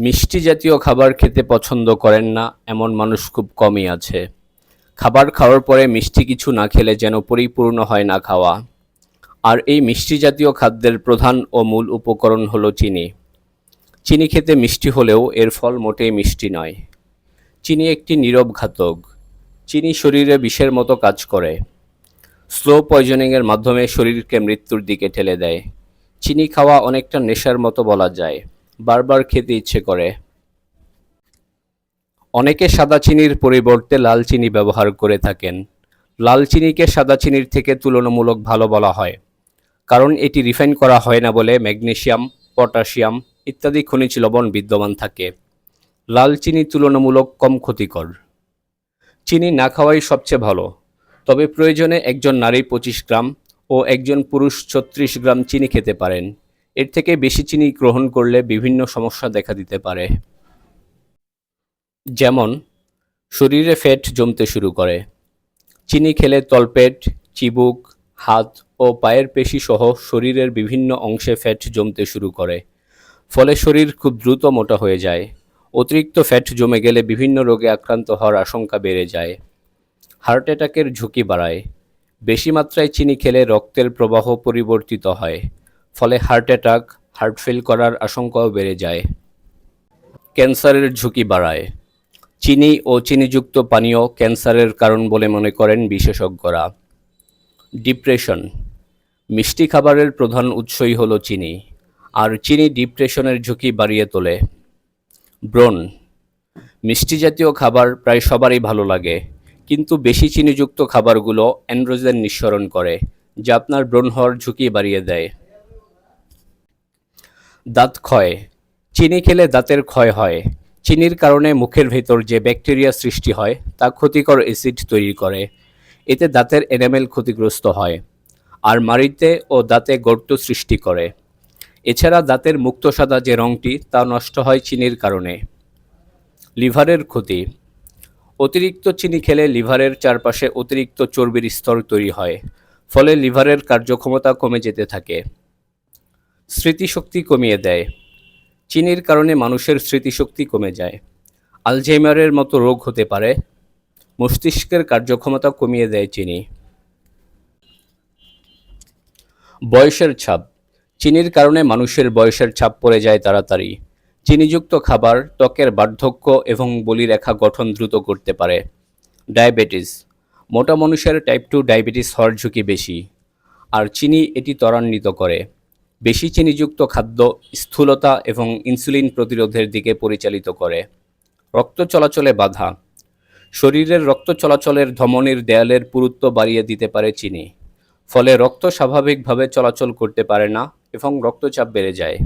মিষ্টি জাতীয় খাবার খেতে পছন্দ করেন না এমন মানুষ খুব কমই আছে। খাবার খাওয়ার পরে মিষ্টি কিছু না খেলে যেন পরিপূর্ণ হয় না খাওয়া। আর এই মিষ্টি জাতীয় খাদ্যের প্রধান ও মূল উপকরণ হলো চিনি। চিনি খেতে মিষ্টি হলেও এর ফল মোটেই মিষ্টি নয়। চিনি একটি নীরব ঘাতক। চিনি শরীরে বিষের মতো কাজ করে। স্লো পয়জনিংয়ের মাধ্যমে শরীরকে মৃত্যুর দিকে ঠেলে দেয়। চিনি খাওয়া অনেকটা নেশার মতো বলা যায়। বারবার খেতে ইচ্ছে করে। অনেকে সাদা চিনির পরিবর্তে লাল চিনি ব্যবহার করে থাকেন। লাল চিনিকে সাদা চিনির থেকে তুলনামূলক ভালো বলা হয়, কারণ এটি রিফাইন করা হয় না বলে ম্যাগনেসিয়াম, পটাশিয়াম ইত্যাদি খনিজ লবণ বিদ্যমান থাকে। লাল চিনি তুলনামূলক কম ক্ষতিকর। চিনি না খাওয়াই সবচেয়ে ভালো, তবে প্রয়োজনে একজন নারী 25 গ্রাম ও একজন পুরুষ 36 গ্রাম চিনি খেতে পারেন। এর থেকে বেশি চিনি গ্রহণ করলে বিভিন্ন সমস্যা দেখা দিতে পারে। যেমন শরীরে ফ্যাট জমতে শুরু করে। চিনি খেলে তলপেট, চিবুক, হাত ও পায়ের পেশি সহ শরীরের বিভিন্ন অংশে ফ্যাট জমতে শুরু করে। ফলে শরীর খুব দ্রুত মোটা হয়ে যায়। অতিরিক্ত ফ্যাট জমে গেলে বিভিন্ন রোগে আক্রান্ত হওয়ার আশঙ্কা বেড়ে যায়। হার্ট অ্যাটাকের ঝুঁকি বাড়ায়। বেশি মাত্রায় চিনি খেলে রক্তের প্রবাহ পরিবর্তিত হয়। ফলে হার্ট অ্যাটাক, হার্ট ফেল করার আশঙ্কাও বেড়ে যায়। ক্যান্সারের ঝুঁকি বাড়ায়। চিনি ও চিনিযুক্ত পানীয় ক্যান্সারের কারণ বলে মনে করেন বিশেষজ্ঞরা। ডিপ্রেশন। মিষ্টি খাবারের প্রধান উৎসই হলো চিনি, আর চিনি ডিপ্রেশনের ঝুঁকি বাড়িয়ে তোলে। ব্রণ। মিষ্টি জাতীয় খাবার প্রায় সবারই ভালো লাগে, কিন্তু বেশি চিনিযুক্ত খাবারগুলো অ্যান্ড্রোজেন নিঃসরণ করে, যা আপনার ব্রণ হওয়ার ঝুঁকি বাড়িয়ে দেয়। দাঁত ক্ষয়। চিনি খেলে দাঁতের ক্ষয় হয়। চিনির কারণে মুখের ভেতর যে ব্যাকটেরিয়া সৃষ্টি হয় তা ক্ষতিকর অ্যাসিড তৈরি করে। এতে দাঁতের এনামেল ক্ষতিগ্রস্ত হয়, আর মাড়িতে ও দাঁতে গর্ত সৃষ্টি করে। এছাড়া দাঁতের মুক্ত সাদা যে রঙটি তা নষ্ট হয় চিনির কারণে। লিভারের ক্ষতি। অতিরিক্ত চিনি খেলে লিভারের চারপাশে অতিরিক্ত চর্বির স্তর তৈরি হয়, ফলে লিভারের কার্যক্ষমতা কমে যেতে থাকে। স্মৃতিশক্তি কমিয়ে দেয়। চিনির কারণে মানুষের স্মৃতিশক্তি কমে যায়। আলঝেইমারের মতো রোগ হতে পারে। মস্তিষ্কের কার্যক্ষমতা কমিয়ে দেয় চিনি। বয়সের ছাপ। চিনির কারণে মানুষের বয়সের ছাপ পড়ে যায় তাড়াতাড়ি। চিনিযুক্ত খাবার ত্বকের বার্ধক্য এবং বলিরেখা গঠন দ্রুত করতে পারে। ডায়াবেটিস। মোটা মানুষের টাইপ 2 ডায়াবেটিস হওয়ার ঝুঁকি বেশি, আর চিনি এটি ত্বরান্বিত করে। বেশি চিনিযুক্ত খাদ্য স্থূলতা এবং ইনসুলিন প্রতিরোধের দিকে পরিচালিত করে। রক্ত চলাচলে বাধা। শরীরের রক্ত চলাচলের ধমনির দেয়ালের পুরুত্ব বাড়িয়ে দিতে পারে চিনি। ফলে রক্ত স্বাভাবিকভাবে চলাচল করতে পারে না এবং রক্তচাপ বেড়ে যায়।